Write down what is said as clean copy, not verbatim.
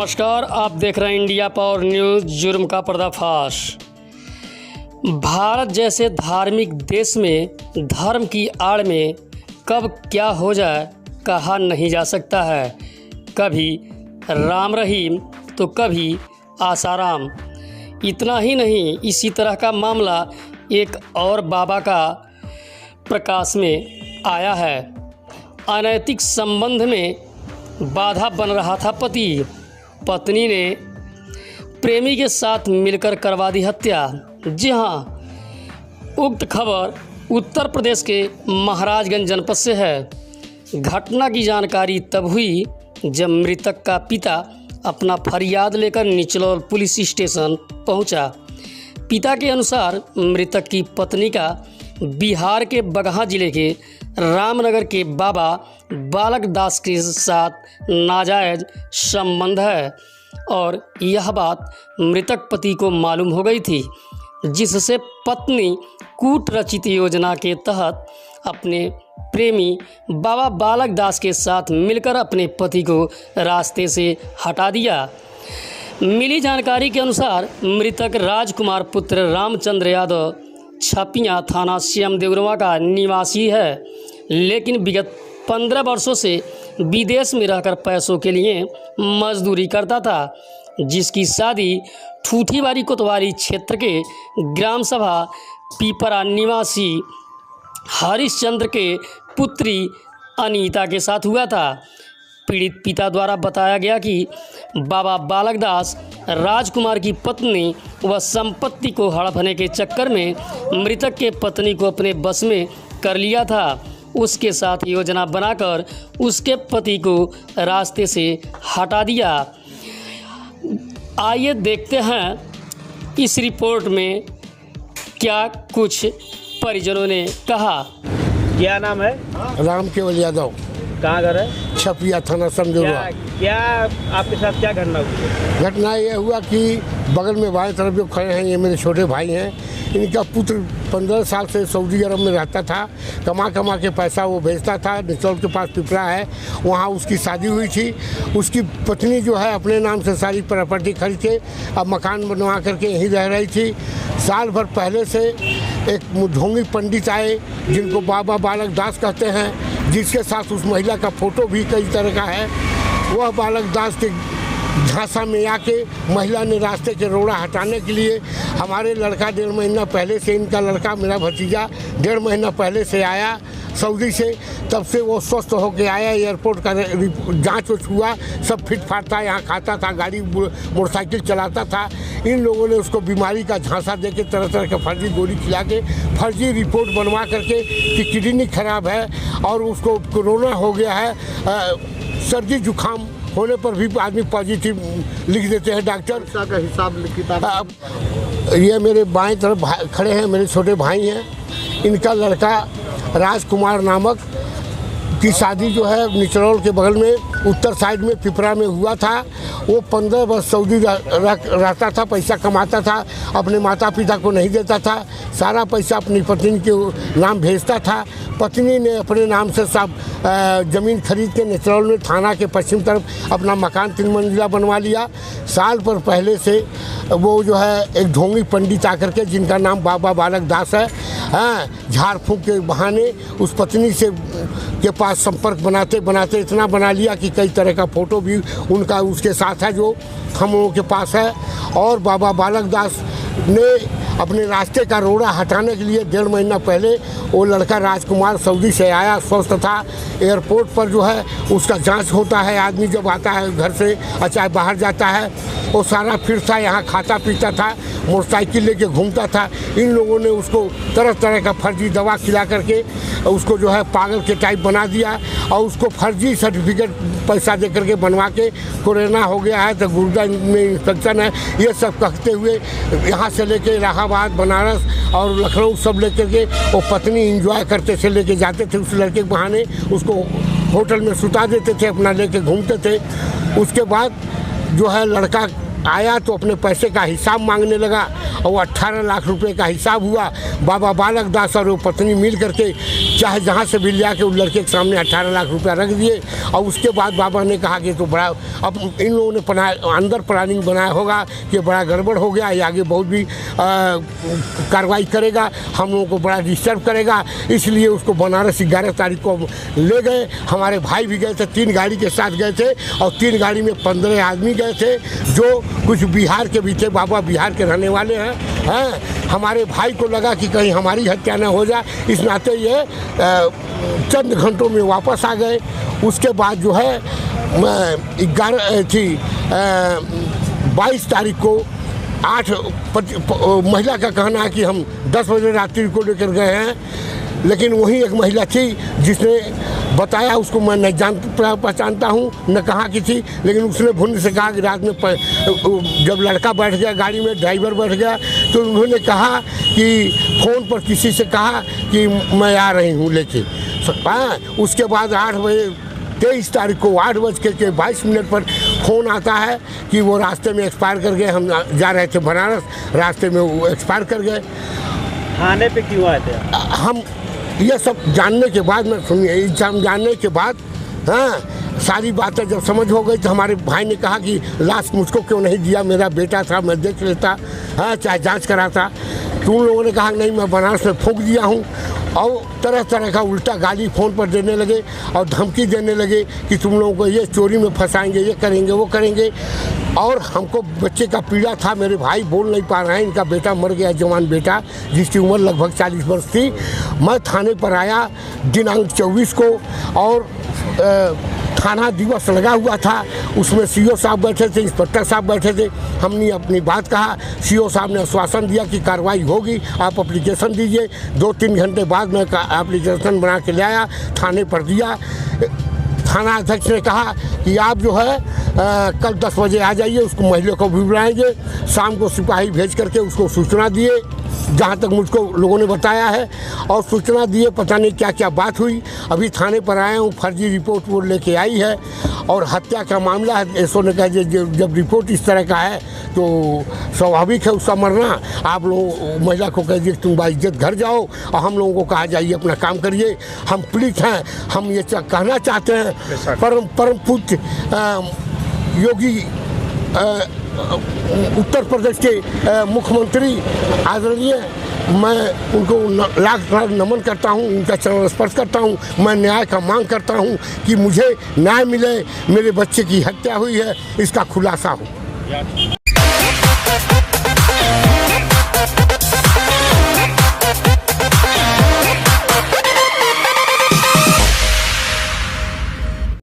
नमस्कार, आप देख रहे हैं इंडिया पावर न्यूज़। जुर्म का पर्दाफाश। भारत जैसे धार्मिक देश में धर्म की आड़ में कब क्या हो जाए कहा नहीं जा सकता है। कभी राम रहीम तो कभी आसाराम। इतना ही नहीं, इसी तरह का मामला एक और बाबा का प्रकाश में आया है। अनैतिक संबंध में बाधा बन रहा था पत्नी ने प्रेमी के साथ मिलकर करवा दी हत्या। जी हाँ, उक्त खबर उत्तर प्रदेश के महाराजगंज जनपद से है। घटना की जानकारी तब हुई जब मृतक का पिता अपना फरियाद लेकर निचलौल पुलिस स्टेशन पहुंचा। पिता के अनुसार मृतक की पत्नी का बिहार के बगहा जिले के रामनगर के बाबा बालक दास के साथ नाजायज संबंध है और यह बात मृतक पति को मालूम हो गई थी, जिससे पत्नी कूट रचित योजना के तहत अपने प्रेमी बाबा बालक दास के साथ मिलकर अपने पति को रास्ते से हटा दिया। मिली जानकारी के अनुसार मृतक राजकुमार पुत्र रामचंद्र यादव छपिया थाना श्याम देवरवा का निवासी है, लेकिन विगत 15 वर्षों से विदेश में रहकर पैसों के लिए मजदूरी करता था, जिसकी शादी ठूठीबारी कोतवाली क्षेत्र के ग्राम सभा पीपरा निवासी हरिश्चंद्र के पुत्री अनीता के साथ हुआ था। पीड़ित पिता द्वारा बताया गया कि बाबा बालक दास राजकुमार की पत्नी व संपत्ति को हड़पने के चक्कर में मृतक के पत्नी को अपने बस में कर लिया था। उसके साथ योजना बनाकर उसके पति को रास्ते से हटा दिया। आइए देखते हैं इस रिपोर्ट में क्या कुछ परिजनों ने कहा। क्या नाम है? राम केवल यादव। कहाँ घर है? छपिया थाना समझौवा। क्या आपके साथ क्या घटना हुई? घटना ये हुआ कि बगल में बाएं तरफ जो खड़े हैं ये मेरे छोटे भाई हैं। इनका पुत्र 15 साल से सऊदी अरब में रहता था। कमा के पैसा वो भेजता था। निचौल के पास पिपरा है, वहाँ उसकी शादी हुई थी। उसकी पत्नी जो है अपने नाम से सारी प्रॉपर्टी खरीद के अब मकान बनवा करके यहीं रह रही थी। साल भर पहले से एक ढोंगी पंडित आए जिनको बाबा बालक दास कहते हैं, जिसके साथ उस महिला का फोटो भी कई तरह का है। वह बालक दास के झांसा में आके महिला ने रास्ते के रोड़ा हटाने के लिए हमारे लड़का 1.5 महीना पहले से, इनका लड़का मेरा भतीजा 1.5 महीना पहले से आया सऊदी से। तब से वो स्वस्थ होके आया। एयरपोर्ट का जांच हुआ, सब फिट फाट था, यहाँ खाता था, गाड़ी मोटरसाइकिल चलाता था। इन लोगों ने उसको बीमारी का झांसा दे के तरह तरह का फर्जी गोली खिला के फर्जी रिपोर्ट बनवा करके कि किडनी खराब है और उसको कोरोना हो गया है। सर्दी जुकाम होने पर भी आदमी पॉजिटिव लिख देते हैं डॉक्टर। का हिसाब लिखित। ये मेरे बाएं तरफ खड़े हैं, मेरे छोटे भाई हैं। इनका लड़का राजकुमार नामक की शादी जो है निचरौल के बगल में उत्तर साइड में पिपरा में हुआ था। वो 15 वर्ष सऊदी रहता था, पैसा कमाता था, अपने माता पिता को नहीं देता था। सारा पैसा अपनी पत्नी के नाम भेजता था। पत्नी ने अपने नाम से सब ज़मीन खरीद के निचरौल में थाना के पश्चिम तरफ अपना मकान 3 मंजिला बनवा लिया। साल पर पहले से वो जो है एक ढोंगी पंडित आकर के, जिनका नाम बाबा बालक दास है, हाँ, झाड़ फूँक के बहाने उस पत्नी से के पास संपर्क बनाते बनाते इतना बना लिया कि कई तरह का फ़ोटो भी उनका उसके साथ है जो हम लोगों के पास है। और बाबा बालक दास ने अपने रास्ते का रोड़ा हटाने के लिए 1.5 महीना पहले वो लड़का राजकुमार सऊदी से आया, स्वस्थ था। एयरपोर्ट पर जो है उसका जांच होता है। आदमी जब आता है घर से चाहे बाहर जाता है, वो सारा फिर था, यहाँ खाता पीता था, मोटरसाइकिल लेके घूमता था। इन लोगों ने उसको तरह तरह का फर्जी दवा खिला करके उसको जो है पागल के टाइप बना दिया और उसको फर्जी सर्टिफिकेट पैसा दे करके बनवा के कोरोना हो गया है तो गुर्दा में इन्फेक्शन है, ये सब कहते हुए यहाँ से लेके इलाहाबाद, बनारस और लखनऊ सब लेकर के वो पत्नी इंजॉय करते थे, लेके जाते थे। उस लड़के के बहाने उसको होटल में सुता देते थे, अपना लेके घूमते थे। उसके बाद जो है लड़का आया तो अपने पैसे का हिसाब मांगने लगा और वो 18 लाख रुपए का हिसाब हुआ। बाबा बालक दास और वो पत्नी मिल करके चाहे जहाँ से भी लिया के उस लड़के के सामने 18 लाख रुपया रख दिए। और उसके बाद बाबा ने कहा कि तो बड़ा अब इन लोगों ने अंदर प्लानिंग बनाया होगा कि बड़ा गड़बड़ हो गया, ये आगे बहुत भी कार्रवाई करेगा, हम लोगों को बड़ा डिस्टर्ब करेगा, इसलिए उसको बनारस 11 तारीख को ले गए। हमारे भाई भी गए थे, 3 गाड़ी के साथ गए थे और 3 गाड़ी में 15 आदमी गए थे जो कुछ बिहार के भी थे। बाबा बिहार के रहने वाले हैं। हमारे भाई को लगा कि कहीं हमारी हत्या न हो जाए, इस नाते ये चंद घंटों में वापस आ गए। उसके बाद जो है 22 तारीख को 8 महिला का कहना है कि हम 10 बजे रात्रि को लेकर गए हैं, लेकिन वही एक महिला थी जिसने बताया, उसको मैं नहीं पहचानता हूँ न कहाँ की थी, लेकिन उसने भुन से कहा कि रात में जब लड़का बैठ गया गाड़ी में, ड्राइवर बैठ गया, तो उन्होंने कहा कि फ़ोन पर किसी से कहा कि मैं आ रही हूँ लेके। उसके बाद 8 बजे 23 तारीख को 8:22 पर फ़ोन आता है कि वो रास्ते में एक्सपायर कर गए। हम जा रहे थे बनारस, रास्ते में वो एक्सपायर कर गए। थाने पे क्यों आए थे? हम ये सब जानने के बाद में सुनिए, एग्जाम जानने के बाद सारी बातें जब समझ हो गई तो हमारे भाई ने कहा कि लाश मुझको क्यों नहीं दिया, मेरा बेटा था, मैं देख लेता, चाहे जांच कराता। तो उन लोगों ने कहा नहीं, मैं बनारस में फूंक दिया हूँ। और तरह तरह का उल्टा गाली फ़ोन पर देने लगे और धमकी देने लगे कि तुम लोगों को ये चोरी में फंसाएंगे, ये करेंगे, वो करेंगे। और हमको बच्चे का पीड़ा था, मेरे भाई बोल नहीं पा रहे हैं, इनका बेटा मर गया, जवान बेटा जिसकी उम्र लगभग 40 वर्ष थी। मैं थाने पर आया दिनांक 24 को और थाना दिवस लगा हुआ था, उसमें सीओ साहब बैठे थे, इंस्पेक्टर साहब बैठे थे। हमने अपनी बात कहा, सीओ साहब ने आश्वासन दिया कि कार्रवाई होगी, आप एप्लीकेशन दीजिए। 2-3 घंटे बाद मैं एप्लीकेशन बना के ले आया, थाने पर दिया। थाना अध्यक्ष ने कहा कि आप जो है कल 10 बजे आ जाइए, उसको महिला को भी बुलाएंगे। शाम को सिपाही भेज करके उसको सूचना दिए, जहाँ तक मुझको लोगों ने बताया है, और सूचना दिए। पता नहीं क्या क्या बात हुई। अभी थाने पर आया हूँ, फर्जी रिपोर्ट वो लेके आई है और हत्या का मामला है। एसओ ने कहा जब रिपोर्ट इस तरह का है तो स्वाभाविक है उसका मरना। आप लोग महिला को कह दिए तुम बाइज्जत घर जाओ और हम लोगों को कहा जाइए अपना काम करिए। हम पीड़ित हैं, हम ये कहना चाहते हैं परम पूज्य योगी उत्तर प्रदेश के मुख्यमंत्री आदरणीय, मैं उनको लाख नमन करता हूँ, उनका चरण स्पर्श करता हूँ। मैं न्याय का मांग करता हूँ कि मुझे न्याय मिले, मेरे बच्चे की हत्या हुई है इसका खुलासा हो।